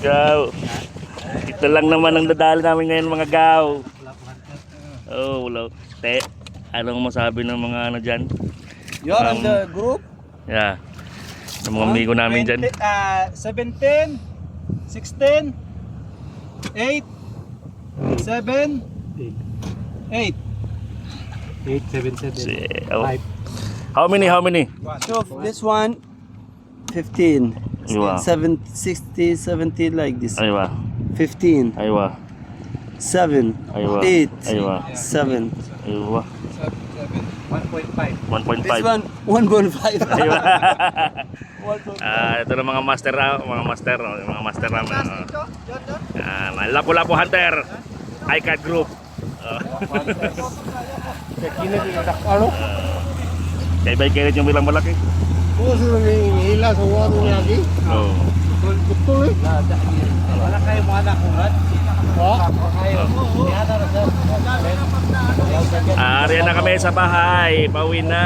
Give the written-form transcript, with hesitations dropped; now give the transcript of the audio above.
Gaw. Ito lang naman ang dadali namin ngayon mga gaw. Oh, wala. Te, anong masabi ng mga ano dyan? You're on the group? Yeah. Ng mga amigo namin dyan. 17, 16, 8, 7, 8. 8, 7, 7, Oh. 5. How many? So this one, 15. Aywa. 7, 60, 70 like this. Aywa. 15, Aywa. 7, Aywa. 8, Aywa. 7. Aywa. 1.5. 1.5. This one, 1.5. Aywa. Ito na mga master, mga master, mga master namin. Lapu-Lapu Hunter, iCat Group. Ano? Kaya yung bilang malaki. Oo, sila hila sa waro lagi. Oh. Betul eh. Wala kayo mga nakulat? Ariyan na kami sa bahay, pauwi na.